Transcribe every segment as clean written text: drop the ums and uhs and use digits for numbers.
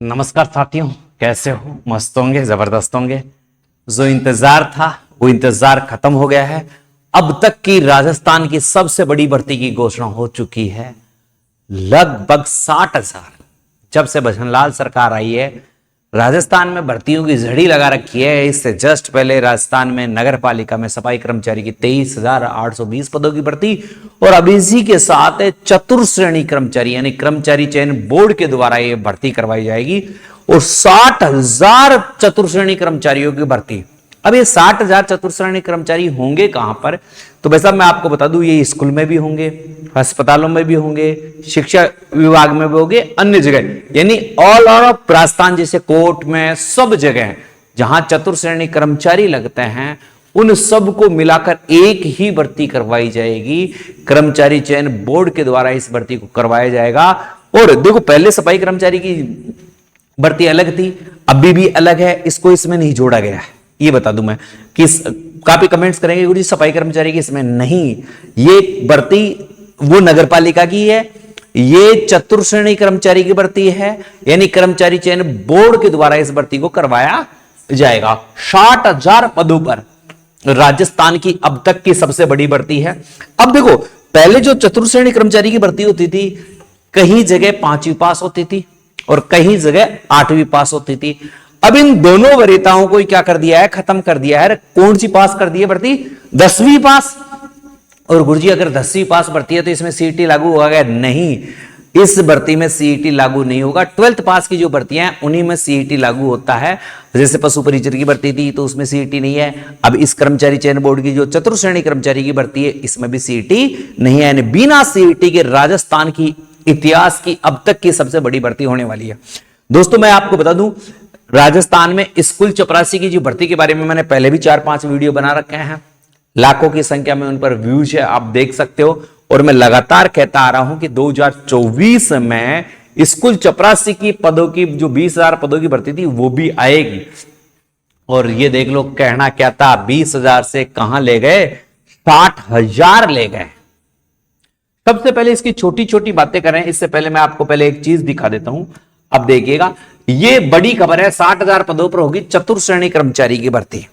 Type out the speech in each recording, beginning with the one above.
नमस्कार साथियों, कैसे हो? मस्त होंगे, जबरदस्त होंगे। जो इंतजार था वो इंतजार खत्म हो गया है। अब तक की राजस्थान की सबसे बड़ी भर्ती की घोषणा हो चुकी है। लगभग 60,000 जब से भजनलाल सरकार आई है, राजस्थान में भर्तियों की झड़ी लगा रखी है। इससे जस्ट पहले राजस्थान में नगर पालिका में सफाई कर्मचारी की 23,820 पदों की भर्ती, और अब इसी के साथ चतुर्श्रेणी कर्मचारी यानी कर्मचारी चयन बोर्ड के द्वारा यह भर्ती करवाई जाएगी, और 60,000 चतुर्श्रेणी कर्मचारियों की भर्ती। अब ये 60,000 चतुर्श्रेणी कर्मचारी होंगे कहां पर? तो भाई साहब मैं आपको बता दूं, ये स्कूल में भी होंगे, अस्पतालों में भी होंगे, शिक्षा विभाग में भी होंगे, अन्य जगह यानी ऑल ऑफ राजस्थान जैसे कोर्ट में सब जगह जहां चतुर्श्रेणी कर्मचारी लगते हैं उन सबको मिलाकर एक ही भर्ती करवाई जाएगी। कर्मचारी चयन बोर्ड के द्वारा इस भर्ती को करवाया जाएगा। और देखो, पहले सफाई कर्मचारी की भर्ती अलग थी, अभी भी अलग है, इसको इसमें नहीं जोड़ा गया है। ये बता दूं मैं कि काफी कमेंट्स करेंगे गुरु जी सफाई कर्मचारी की इसमें नहीं, ये भर्ती वो नगर पालिका की है, ये चतुर्श्रेणी कर्मचारी की भर्ती है, यानी कर्मचारी चयन बोर्ड के द्वारा इस भर्ती को करवाया जाएगा। 60,000 पदों पर राजस्थान की अब तक की सबसे बड़ी भर्ती है। अब देखो, पहले जो चतुर्श्रेणी कर्मचारी की भर्ती होती थी, कहीं जगह 5वीं पास होती थी और कहीं जगह 8वीं पास होती थी। अब इन दोनों वरीयताओं को क्या कर दिया है? खत्म कर दिया है। कौन सी पास कर दी है भर्ती? 10वीं पास। और गुरुजी अगर 10वीं पास भर्ती है तो इसमें सीईटी लागू होगा? नहीं, इस भर्ती में सीईटी लागू नहीं होगा। 12th पास की जो भर्तियां हैं उन्हीं में सीईटी लागू होता है। जैसे पशु परिचर की भर्ती थी तो उसमें सीईटी नहीं है। अब इस कर्मचारी चयन बोर्ड की जो चतुर्श्रेणी कर्मचारी की भर्ती है इसमें भी सीईटी नहीं है, यानी बिना सीईटी के राजस्थान की इतिहास की अब तक की सबसे बड़ी भर्ती होने वाली है। दोस्तों मैं आपको बता दूं, राजस्थान में स्कूल चपरासी की जो भर्ती के बारे में मैंने पहले भी 4-5 वीडियो बना रखे हैं, लाखों की संख्या में उन पर व्यूज है, आप देख सकते हो। और मैं लगातार कहता आ रहा हूं कि 2024 में स्कूल चपरासी की पदों की जो 20,000 पदों की भर्ती थी वो भी आएगी। और ये देख लो, कहना क्या था, 20,000 से कहां ले गए? 60,000 ले गए। सबसे पहले इसकी छोटी छोटी बातें करें, इससे पहले मैं आपको पहले एक चीज दिखा देता हूं। अब देखिएगा, ये बड़ी खबर है, 60,000 पदों पर होगी चतुर्श्रेणी कर्मचारी की भर्ती।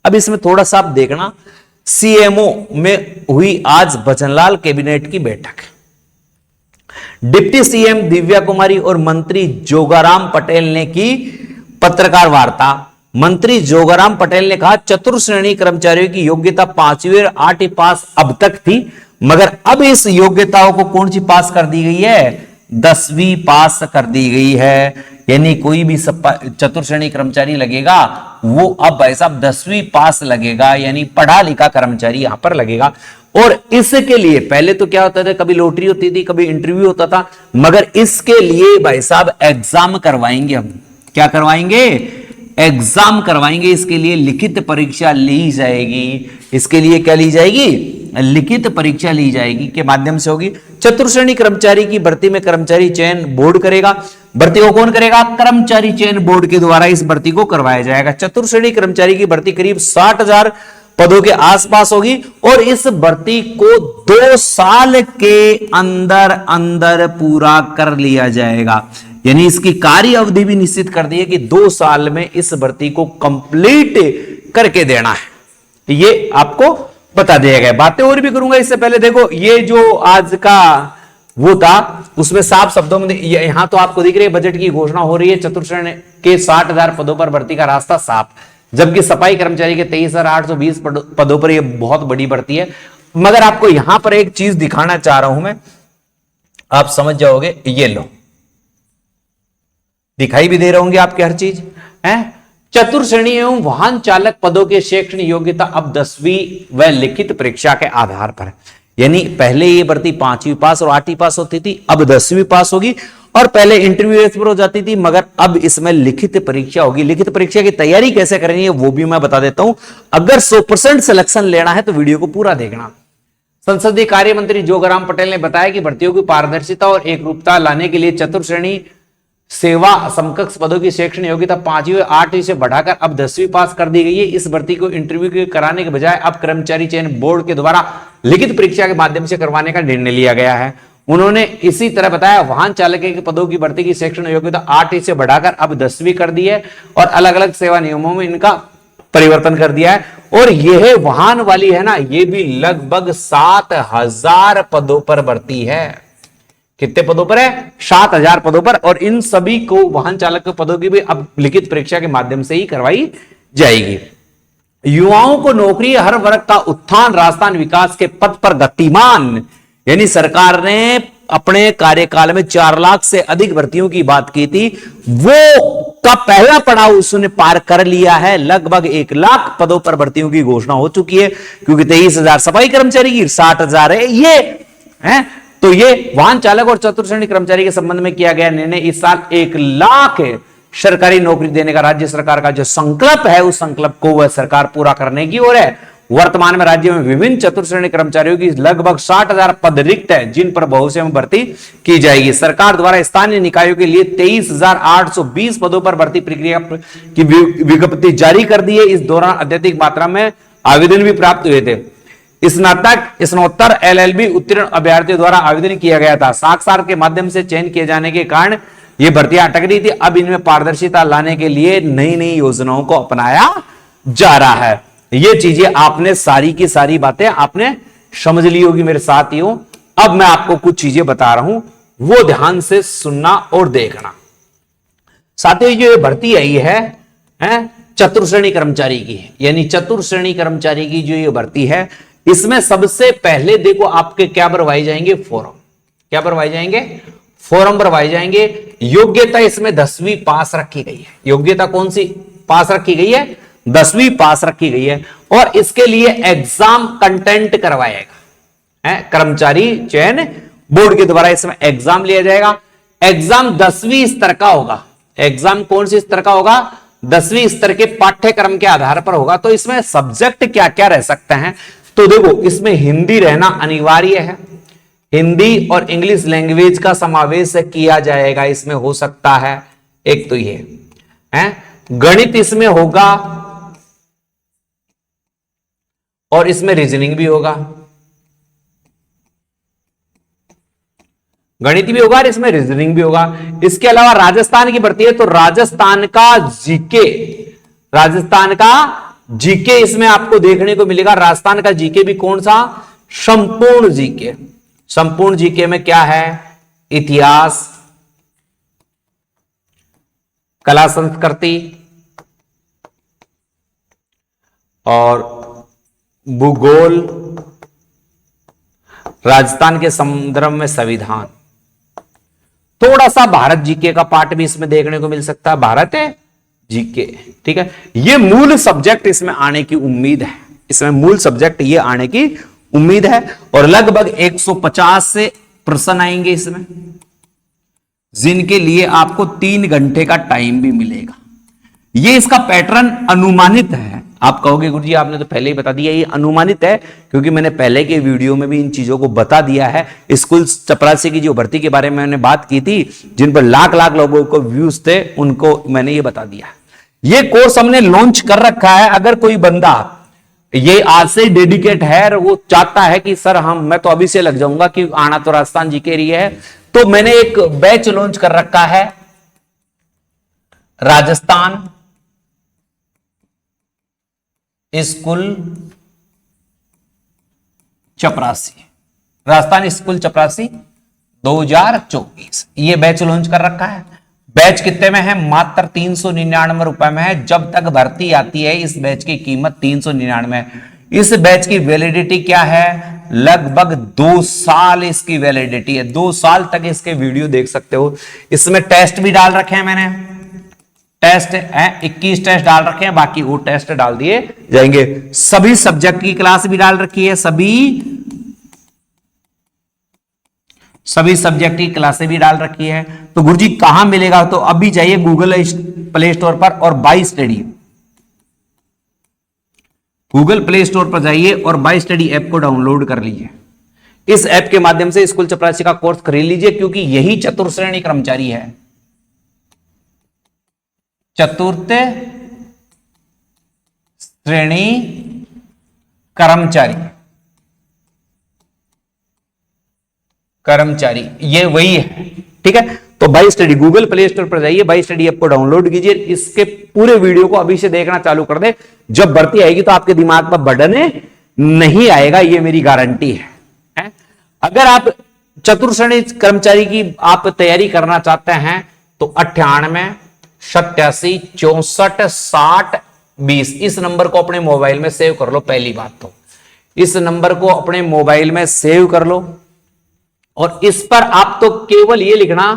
अब इसमें थोड़ा सा आप देखना, सीएमओ में हुई आज भजनलाल कैबिनेट की बैठक। डिप्टी सीएम दिव्या कुमारी और मंत्री जोगाराम पटेल ने की पत्रकार वार्ता। मंत्री जोगाराम पटेल ने कहा, चतुर्श्रेणी कर्मचारियों की योग्यता 5वीं और 8वीं पास अब तक थी, मगर अब इस योग्यताओं को कौन सी पास कर दी गई है? 10वीं पास कर दी गई है। यानी कोई भी चतुर्श्रेणी कर्मचारी लगेगा वो अब भाई साहब 10वीं पास लगेगा, यानी पढ़ा लिखा कर्मचारी यहां पर लगेगा। और इसके लिए पहले तो क्या होता था, कभी लॉटरी होती थी, कभी इंटरव्यू होता था, मगर इसके लिए भाई साहब एग्जाम करवाएंगे हम। क्या करवाएंगे? एग्जाम करवाएंगे। इसके लिए लिखित परीक्षा ली जाएगी। इसके लिए क्या ली जाएगी? लिखित परीक्षा ली जाएगी, के माध्यम से होगी। चतुर्श्रेणी कर्मचारी की भर्ती में कर्मचारी चयन बोर्ड करेगा। भर्ती को कौन करेगा? कर्मचारी चयन बोर्ड के द्वारा इस भर्ती को करवाया जाएगा। चतुर्श्रेणी कर्मचारी की भर्ती करीब 60,000 पदों के आसपास होगी, और इस भर्ती को 2 साल के अंदर अंदर पूरा कर लिया जाएगा। यानी इसकी कार्य अवधि भी निश्चित कर दी है कि 2 साल में इस भर्ती को कंप्लीट करके देना है। ये आपको बता दिया गया। बातें और भी करूंगा, इससे पहले देखो, ये जो आज का वो था उसमें साफ शब्दों में यहां तो आपको दिख रही है बजट की घोषणा हो रही है, चतुर्श्रेणी के 60,000 पदों पर भर्ती का रास्ता साफ, जबकि सफाई कर्मचारी के 23,820 पदों पर यह बहुत बड़ी भर्ती है। मगर आपको यहां पर एक चीज दिखाना चाह रहा हूं मैं, आप समझ जाओगे। ये लो, दिखाई भी दे रहे होंगे आपके हर चीज है। चतुर्श्रेणी एवं वाहन चालक पदों के शैक्षणिक योग्यता अब 10वीं व लिखित परीक्षा के आधार पर, यानी पहले ये भर्ती 5वीं पास और 8वीं पास होती थी, अब 10वीं पास होगी। और पहले इंटरव्यू पर हो जाती थी, मगर अब इसमें लिखित परीक्षा होगी। लिखित परीक्षा की तैयारी कैसे करनी है वो भी मैं बता देता हूं। अगर 100% सिलेक्शन लेना है तो वीडियो को पूरा देखना। संसदीय कार्य मंत्री जोगाराम पटेल ने बताया कि भर्तियों की पारदर्शिता और एकरूपता लाने के लिए चतुर्श्रेणी सेवा समकक्ष पदों की शैक्षणिक योग्यता 5वीं और 8वीं से बढ़ाकर अब 10वीं पास कर दी गई है। इस भर्ती को इंटरव्यू कराने के बजाय अब कर्मचारी चयन बोर्ड के द्वारा लिखित परीक्षा के माध्यम से करवाने का निर्णय लिया गया है। उन्होंने इसी तरह बताया वाहन चालक के पदों की भर्ती की शैक्षणिक योग्यता 8 से बढ़ाकर अब 10वीं कर दी है और अलग अलग सेवा नियमों में इनका परिवर्तन कर दिया है। और यह वाहन वाली है ना, ये भी लगभग 7,000 पदों पर भर्ती है। कितने पदों पर है? 7,000 पदों पर। और इन सभी को वाहन चालक के पदों की भी अब लिखित परीक्षा के माध्यम से ही करवाई जाएगी। युवाओं को नौकरी, हर वर्ग का उत्थान, राजस्थान विकास के पथ पर गतिमान, यानी सरकार ने अपने कार्यकाल में 4 लाख से अधिक भर्तियों की बात की थी, वो का पहला पड़ाव उसने पार कर लिया है। लगभग 1 लाख पदों पर भर्तियों की घोषणा हो चुकी है, क्योंकि 23,000 सफाई कर्मचारी की, 60,000 है ये है। तो ये वाहन चालक और चतुर्थ श्रेणी कर्मचारी के संबंध में किया गया निर्णय। इस साल 1 लाख सरकारी नौकरी देने का राज्य सरकार का जो संकल्प है, उस संकल्प को वह सरकार पूरा करने की ओर है। वर्तमान में राज्य में विभिन्न चतुर्थ श्रेणी कर्मचारियों की लगभग 60,000 पद रिक्त है, जिन पर भविष्य में भर्ती की जाएगी। सरकार द्वारा स्थानीय निकायों के लिए 23,820 पदों पर भर्ती प्रक्रिया की विज्ञप्ति जारी कर दी है। इस दौरान अत्यधिक मात्रा में आवेदन भी प्राप्त हुए थे। स्नातक LLB उत्तीर्ण अभ्यर्थियों द्वारा आवेदन किया गया था। साक्षात्कार के माध्यम से चयन किए जाने के कारण ये भर्तियां अटक रही थी। अब इनमें पारदर्शिता लाने के लिए नई नई योजनाओं को अपनाया जा रहा है। ये चीजें आपने सारी की सारी बातें आपने समझ ली होगी मेरे साथियों। अब मैं आपको कुछ चीजें बता रहा हूं, वो ध्यान से सुनना और देखना। साथियों, जो ये भर्ती आई है चतुर्थ श्रेणी कर्मचारी की है, यानी चतुर्थ श्रेणी कर्मचारी की जो ये भर्ती है, इसमें सबसे पहले देखो आपके क्या भरवाए जाएंगे? फॉर्म। क्या भरवाए जाएंगे? फॉर्म भरवाए जाएंगे। योग्यता इसमें 10वीं पास रखी गई है। योग्यता कौन सी पास रखी गई है? 10वीं पास रखी गई है। और इसके लिए एग्जाम कंटेंट करवाएगा कर्मचारी चयन बोर्ड के द्वारा। इसमें एग्जाम लिया जाएगा। एग्जाम 10वीं स्तर का होगा। एग्जाम कौन सी स्तर का होगा? 10वीं स्तर के पाठ्यक्रम के आधार पर होगा। तो इसमें सब्जेक्ट क्या क्या रह सकते हैं? तो देखो, इसमें हिंदी रहना अनिवार्य है। हिंदी और इंग्लिश लैंग्वेज का समावेश किया जाएगा, इसमें हो सकता है। एक तो ये है। गणित इसमें होगा और इसमें रीजनिंग भी होगा। गणित भी होगा और इसमें रीजनिंग भी होगा। इसके अलावा राजस्थान की भर्ती है, तो राजस्थान का जीके इसमें आपको देखने को मिलेगा। राजस्थान का जीके भी कौन सा? संपूर्ण जीके। संपूर्ण जीके में क्या है? इतिहास, कला संस्कृति और भूगोल, राजस्थान के संदर्भ में संविधान। थोड़ा सा भारत जीके का पार्ट भी इसमें देखने को मिल सकता है। भारत है जीके, ठीक है। ये मूल सब्जेक्ट इसमें आने की उम्मीद है। इसमें मूल सब्जेक्ट ये आने की उम्मीद है। और लगभग 150 से प्रश्न आएंगे इसमें, जिनके लिए आपको 3 घंटे का टाइम भी मिलेगा। ये इसका पैटर्न अनुमानित है। आप कहोगे गुरुजी आपने तो पहले ही बता दिया। ये अनुमानित है क्योंकि मैंने पहले के वीडियो में भी इन चीजों को बता दिया है। स्कूल चपरासी की जो भर्ती के बारे में मैंने बात की थी, जिन पर लाख लाख लोगों को व्यूज थे, उनको मैंने ये बता दिया। ये कोर्स हमने लॉन्च कर रखा है। अगर कोई बंदा ये आज से डेडिकेट है और वो चाहता है कि सर मैं तो अभी से लग जाऊंगा कि आना तो राजस्थान जी के लिए है, तो मैंने एक बैच लॉन्च कर रखा है, राजस्थान स्कूल चपरासी। राजस्थान स्कूल चपरासी 2024 ये बैच लॉन्च कर रखा है। बैच कितने में है? मात्र 399 रुपए में है। जब तक भर्ती आती है इस बैच की कीमत 399 है। इस बैच की वैलिडिटी क्या है? लगभग 2 साल इसकी वैलिडिटी है। 2 साल तक इसके वीडियो देख सकते हो। इसमें टेस्ट भी डाल रखे हैं मैंने। टेस्ट है 21 टेस्ट डाल रखे हैं, बाकी वो टेस्ट डाल दिए जाएंगे। सभी सब्जेक्ट की क्लास भी डाल रखी है। सभी सब्जेक्ट की क्लासें भी डाल रखी है। तो गुरुजी कहां मिलेगा? तो अभी जाइए गूगल प्ले स्टोर पर और by study, Google play store पर जाइए और बाई स्टडी ऐप को डाउनलोड कर लीजिए। इस ऐप के माध्यम से स्कूल चपरासी का कोर्स खरीद लीजिए, क्योंकि यही चतुर्थ श्रेणी कर्मचारी है। चतुर्थ श्रेणी कर्मचारी कर्मचारी, ये वही है। ठीक है, तो by study Google play store पर जाइए, बाई स्टडी ऐप को डाउनलोड कीजिए, इसके पूरे वीडियो को अभी से देखना चालू कर दे। जब भर्ती आएगी तो आपके दिमाग पर बर्डन नहीं आएगा, ये मेरी गारंटी है। अगर आप चतुर्श्रेणी कर्मचारी की आप तैयारी करना चाहते हैं तो 98 87 64 60 20 इस नंबर को अपने मोबाइल में सेव कर लो। पहली बात तो इस नंबर को अपने मोबाइल में सेव कर लो और इस पर आप तो केवल ये लिखना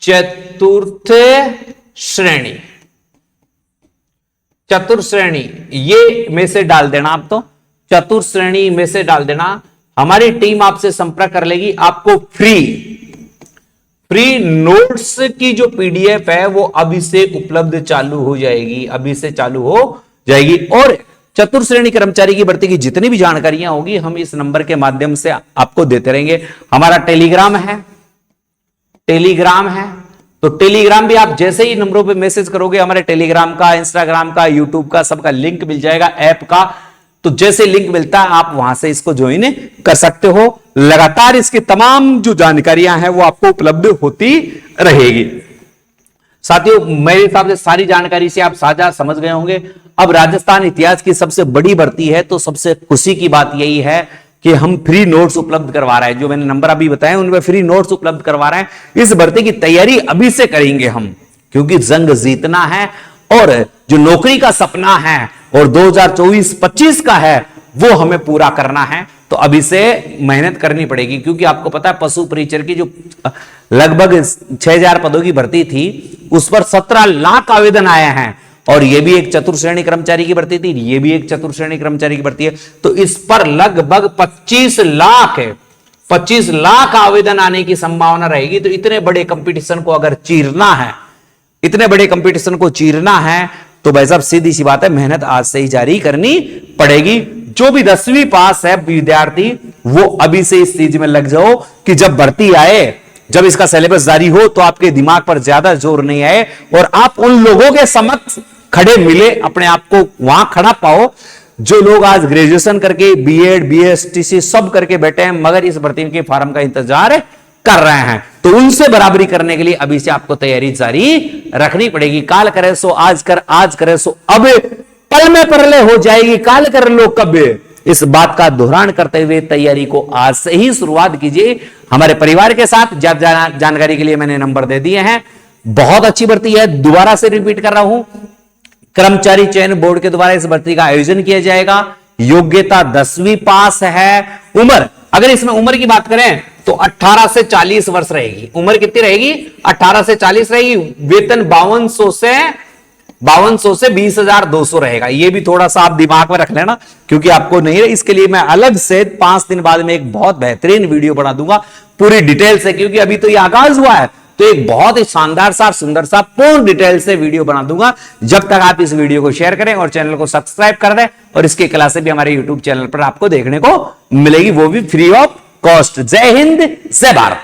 चतुर्थ श्रेणी, चतुर्श्रेणी ये में से डाल देना। आप तो चतुर्श्रेणी में से डाल देना। हमारी टीम आपसे संपर्क कर लेगी। आपको फ्री नोट्स की जो पीडीएफ है वो अभी से उपलब्ध चालू हो जाएगी, अभी से चालू हो जाएगी। और चतुर्श्रेणी कर्मचारी की भर्ती की जितनी भी जानकारियां होगी हम इस नंबर के माध्यम से आपको देते रहेंगे। हमारा टेलीग्राम है, तो टेलीग्राम भी आप जैसे ही नंबरों पे मैसेज करोगे हमारे टेलीग्राम का, इंस्टाग्राम का, यूट्यूब का सबका लिंक मिल जाएगा, ऐप का। तो जैसे लिंक मिलता है आप वहां से इसको ज्वाइन कर सकते हो। लगातार इसकी तमाम जो जानकारियां हैं वो आपको उपलब्ध होती रहेगी। साथियों, मेरे हिसाब से सारी जानकारी से आप साझा समझ गए होंगे। अब राजस्थान इतिहास की सबसे बड़ी भर्ती है तो सबसे खुशी की बात यही है कि हम फ्री नोट्स उपलब्ध करवा रहे हैं। जो मैंने नंबर अभी बताए उनमें फ्री नोट्स उपलब्ध करवा रहे हैं। इस भर्ती की तैयारी अभी से करेंगे हम, क्योंकि जंग जीतना है और जो नौकरी का सपना है और 2024-25 का है वो हमें पूरा करना है। तो अभी से मेहनत करनी पड़ेगी, क्योंकि आपको पता है पशु परिचर की जो लगभग 6000 पदों की भर्ती थी उस पर 17 लाख आवेदन आए हैं। और ये भी एक चतुर्श्रेणी कर्मचारी की भर्ती थी, ये भी एक चतुर्श्रेणी कर्मचारी की भर्ती है। तो इस पर लगभग 25 लाख आवेदन आने की संभावना रहेगी। तो इतने बड़े कंपटीशन को अगर चीरना है, इतने बड़े कंपटीशन को चीरना है तो भाई साहब सीधी सी बात है, मेहनत आज से ही जारी करनी पड़ेगी। जो भी 10वीं पास है विद्यार्थी वो अभी से इस चीज में लग जाओ कि जब भर्ती आए, जब इसका सिलेबस जारी हो तो आपके दिमाग पर ज्यादा जोर नहीं आए और आप उन लोगों के समक्ष खड़े मिले, अपने आप को वहां खड़ा पाओ जो लोग आज ग्रेजुएशन करके बीएड बीएसटीसी सब करके बैठे हैं मगर इस भर्ती के फॉर्म का इंतजार कर रहे हैं। तो उनसे बराबरी करने के लिए अभी से आपको तैयारी जारी रखनी पड़ेगी। काल करे सो आज कर, आज करे सो अब, पल में परले हो जाएगी, काल कर लो कब। इस बात का दोहरान करते हुए तैयारी को आज से ही शुरुआत कीजिए हमारे परिवार के साथ। ज्यादा जानकारी के लिए मैंने नंबर दे दिए हैं। बहुत अच्छी भर्ती है, दोबारा से रिपीट कर रहा हूं, कर्मचारी चयन बोर्ड के द्वारा इस भर्ती का आयोजन किया जाएगा। योग्यता 10वीं पास है। उम्र, अगर इसमें उम्र की बात करें तो 18 से 40 वर्ष रहेगी। उम्र कितनी रहेगी? 18 से 40 रहेगी। वेतन 5200 से 20,200 रहेगा। ये भी थोड़ा सा आप दिमाग में रख लेना, क्योंकि आपको नहीं है। इसके लिए मैं अलग से 5 दिन बाद में एक बहुत बेहतरीन वीडियो बना दूंगा पूरी डिटेल से, क्योंकि अभी तो ये आगाज हुआ है। तो एक बहुत ही शानदार सा, सुंदर सा, पूर्ण डिटेल से वीडियो बना दूंगा। जब तक आप इस वीडियो को शेयर करें और चैनल को सब्सक्राइब कर दें, और इसकी क्लासें भी हमारे यूट्यूब चैनल पर आपको देखने को मिलेगी, वो भी फ्री ऑफ कॉस्ट। जय हिंद, जय भारत।